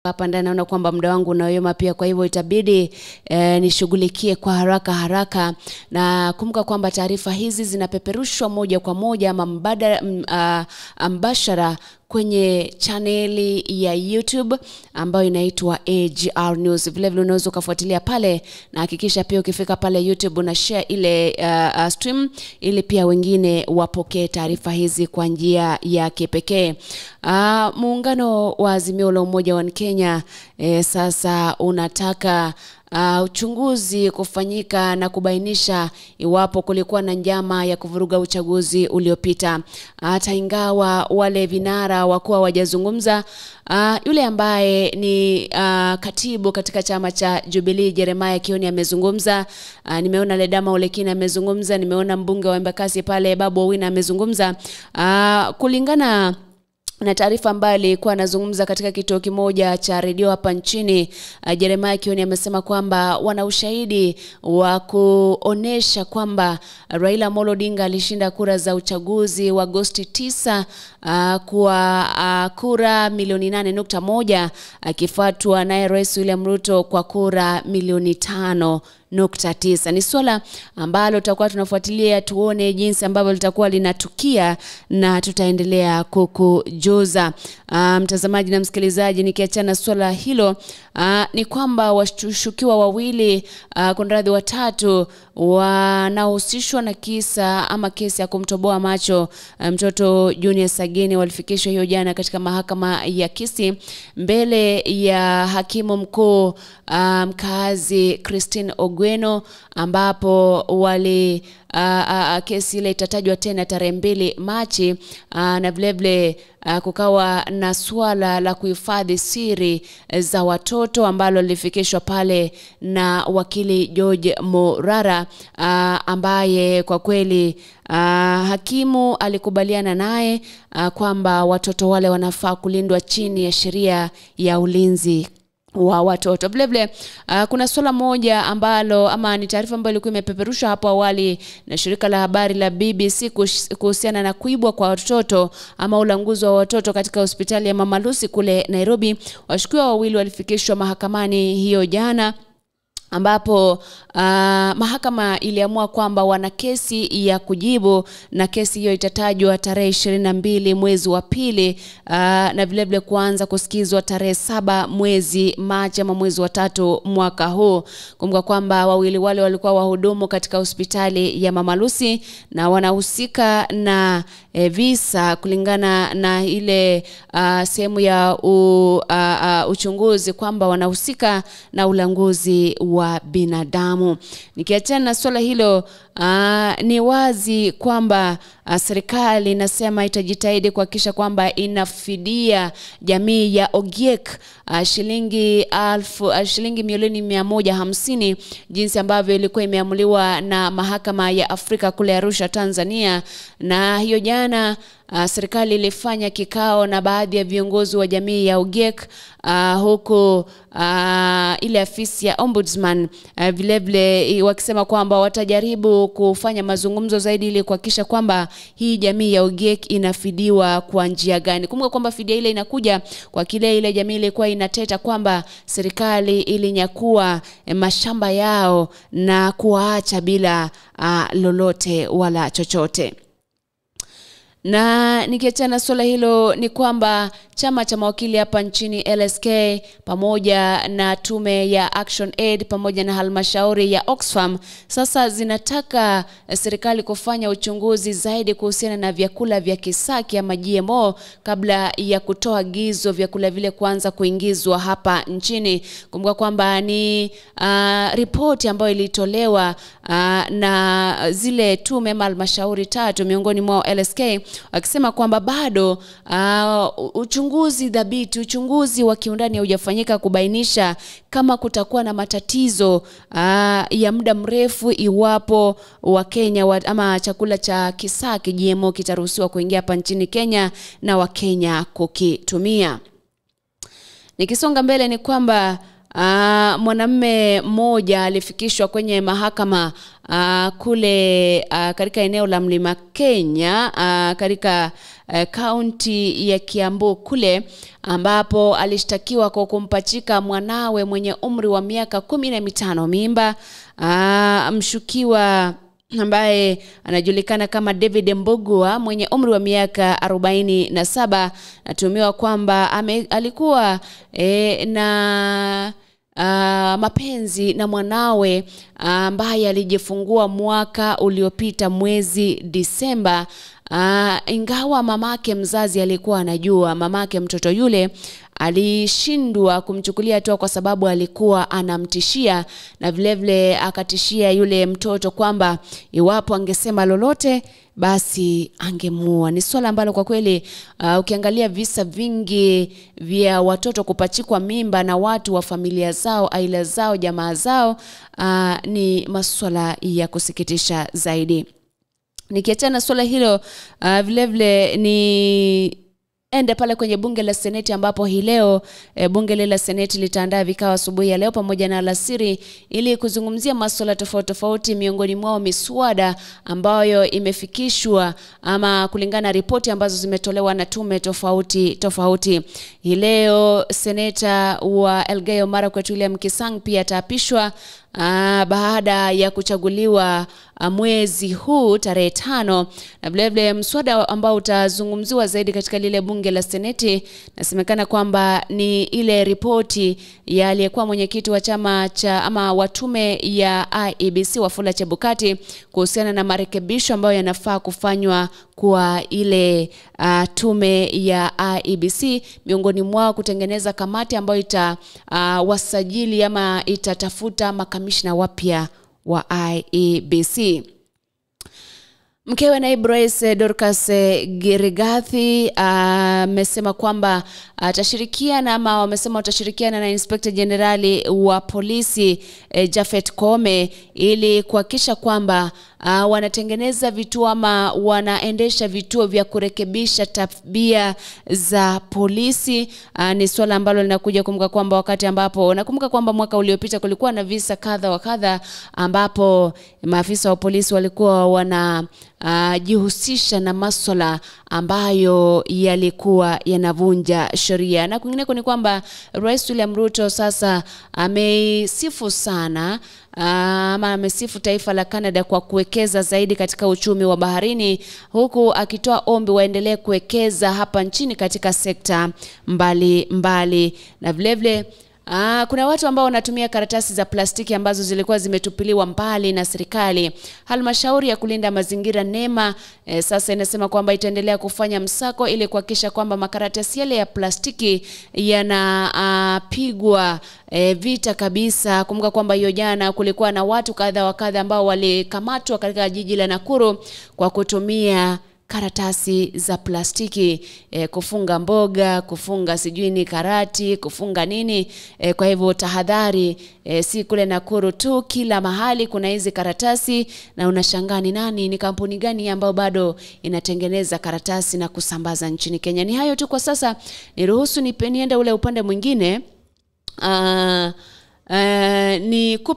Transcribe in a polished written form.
Hapa ndani naona kwamba muda wangu unayoyoma pia, kwa hivyo itabidi nishughulikie kwa haraka na kumbuka kwamba taarifa hizi zinapeperushwa moja kwa moja ama mbashara kwenye chaneli ya YouTube ambayo inaitwa AGR News. Vile vile unaweza kufuatilia pale, na hakikisha pia ukifika pale YouTube una share ile stream ili pia wengine wapokee taarifa hizi kwa njia ya kipekee. Muungano wa Azimio la Umoja wa Kenya sasa unataka uchunguzi kufanyika na kubainisha iwapo kulikuwa na njama ya kuvuruga uchaguzi uliopita. Hata ingawa wale vinara wakuu hawajazungumza, yule ambaye ni katibu katika chama cha Jubilee Jeremiah Kioni amezungumza, nimeona Ledama Olekina amezungumza, nimeona mbunge wa Embakasi pale Babu Owino amezungumza. Kulingana na taarifa ambayo alikuwa anazungumza katika kituo kimoja cha redio hapa nchini, Jeremiah Kioni amesema kwamba wana ushahidi wa kuonesha kwamba Raila Amolo Odinga alishinda kura za uchaguzi wa Agosti 9 kwa kura milioni 8.1, akifuatwa naye Rais William Ruto kwa kura milioni 5.9. Ni swala ambalo tutakuwa tunafuatilia tuone jinsi ambavyo litakuwa linatukia, na tutaendelea kukujuza mtazamaji na msikilizaji. Nikiachana swala hilo, ni kwamba washukiwa wawili kunradhi watatu wanaohusishwa na kesi ya kumtoboa macho mtoto Junior Sagini walifikishwa hiyo jana katika mahakama ya Kisii mbele ya hakimu mkuu mkazi Christine Ogweno, ambapo kesi ile itatajwa tena tarehe 2 Machi, na vilevile kukawa na swala la kuhifadhi siri za watoto ambalo lilifikishwa pale na wakili George Morara, ambaye kwa kweli hakimu alikubaliana naye kwamba watoto wale wanafaa kulindwa chini ya sheria ya ulinzi wa watoto. Vile vile kuna swala moja ambalo ama ni taarifa ambayo ilikuwa imepeperushwa hapo awali na shirika la habari la BBC kuhusiana na kuibwa kwa watoto ama ulanguzi wa watoto katika hospitali ya Mama Lucy kule Nairobi. Washukiwa wawili walifikishwa mahakamani hiyo jana, ambapo mahakama iliamua kwamba wana kesi ya kujibu, na kesi hiyo itatajwa tarehe 22 mwezi wa pili, na vile vile kuanza kusikizwa tarehe 7 mwezi Machi ama mwezi wa 3 mwaka huu. Kumbuka kwamba wawili wale walikuwa wahudumu katika hospitali ya Mama Lucy na wanahusika na visa kulingana na ile sehemu ya uchunguzi kwamba wanahusika na ulanguzi wa binadamu. Nikiachana na swala hilo, ni wazi kwamba serikali inasema itajitahidi kuhakikisha kwamba inafidia jamii ya Ogiek shilingi milioni 150, jinsi ambavyo ilikuwa imeamuliwa na mahakama ya Afrika kule Arusha, Tanzania. Na hiyo jana serikali ilifanya kikao na baadhi ya viongozi wa jamii ya Ogiek, huku ile afisi ya Ombudsman vile vile wakisema kwamba watajaribu kufanya mazungumzo zaidi ili kuhakikisha kwamba hii jamii ya Ogiek inafidiwa kwa njia gani. Kumbuka kwamba fidia ile inakuja kwa kile ile jamii ilikuwa inateta kwamba serikali ilinyakua mashamba yao na kuwaacha bila lolote wala chochote. Na nikiachana swala hilo, ni kwamba chama cha mawakili hapa nchini LSK pamoja na tume ya Action Aid pamoja na halmashauri ya Oxfam sasa zinataka serikali kufanya uchunguzi zaidi kuhusiana na vyakula vya kisaki ama GMO kabla ya kutoa agizo vyakula vile kuanza kuingizwa hapa nchini. Kumbuka kwamba ni ripoti ambayo ilitolewa na zile tume halmashauri 3 miongoni mwa LSK, akisema kwamba bado uchunguzi dhabiti, uchunguzi wa kiundani haujafanyika kubainisha kama kutakuwa na matatizo ya muda mrefu iwapo Wakenya ama chakula cha kisaki GMO kitaruhusiwa kuingia hapa nchini Kenya na Wakenya kukitumia. Nikisonga mbele, ni kwamba mwanamume mmoja alifikishwa kwenye mahakama kule katika eneo la Mlima Kenya katika kaunti ya Kiambu kule, ambapo alishtakiwa kwa kumpachika mwanawe mwenye umri wa miaka 15 mimba. Mshukiwa ambaye anajulikana kama David Mbugua mwenye umri wa miaka 47 natumiwa kwamba alikuwa na mapenzi na mwanawe ambaye alijifungua mwaka uliopita mwezi Disemba. Ingawa mamake mzazi alikuwa anajua, mamake mtoto yule alishindwa kumchukulia hatua kwa sababu alikuwa anamtishia, na vile akatishia yule mtoto kwamba iwapo angesema lolote basi angemuua. Ni swala ambalo kwa kweli ukiangalia visa vingi vya watoto kupachikwa mimba na watu wa familia zao, aila zao, jamaa zao, ni masuala ya kusikitisha zaidi. Nikiachana swala hilo, vile ni ende pale kwenye bunge la Seneti, ambapo hii leo bunge la Seneti litaandaa vikao asubuhi ya leo pamoja na alasiri ili kuzungumzia masuala tofauti, miongoni mwao miswada ambayo imefikishwa ama kulingana na ripoti ambazo zimetolewa na tume tofauti. Hii leo seneta wa Elgeyo Marakwet William Kisang pia ataapishwa baada ya kuchaguliwa mwezi huu tarehe 5, na vile mswada ambao utazungumziwa zaidi katika lile bunge la Seneti nasemekana kwamba ni ile ripoti ya aliyekuwa mwenyekiti wa chama cha ama wa tume ya IEBC Wafula Chebukati kuhusiana na marekebisho ambayo yanafaa kufanywa kwa ile tume ya IEBC, miongoni mwao kutengeneza kamati ambayo wasajili ama itatafuta makamishna wapya wa IEBC. Mkewe naibu rais Dorcas Girigathi amesema kwamba atashirikiana ama wamesema watashirikiana na Inspector Generali wa polisi Japhet Koome ili kuhakikisha kwamba wanatengeneza vituo ama wanaendesha vituo vya kurekebisha tabia za polisi. Ni swala ambalo linakuja kumbuka kwamba wakati ambapo nakumbuka kwamba mwaka uliopita kulikuwa na visa kadha wa kadha ambapo maafisa wa polisi walikuwa jihusisha na masuala ambayo yalikuwa yanavunja sheria. Na kwingineko ni kwamba Rais William Ruto sasa amesifu sana ama amesifu taifa la Canada kwa kuwekeza zaidi katika uchumi wa baharini, huku akitoa ombi waendelee kuwekeza hapa nchini katika sekta mbali. Na vile kuna watu ambao wanatumia karatasi za plastiki ambazo zilikuwa zimetupiliwa mbali na serikali. Halmashauri ya kulinda mazingira NEMA sasa inasema kwamba itaendelea kufanya msako ili kuhakikisha kwamba makaratasi yale ya plastiki yanapigwa vita kabisa. Kumbuka kwamba hiyo jana kulikuwa na watu kadha wa kadha ambao walikamatwa katika jiji la Nakuru kwa kutumia karatasi za plastiki kufunga mboga, kufunga sijui ni karati, kufunga nini. Kwa hivyo tahadhari, si kule Nakuru tu, kila mahali kuna hizi karatasi na unashangaa ni kampuni gani ambayo bado inatengeneza karatasi na kusambaza nchini Kenya. Ni hayo tu kwa sasa, niruhusu niende ule upande mwingine. Ni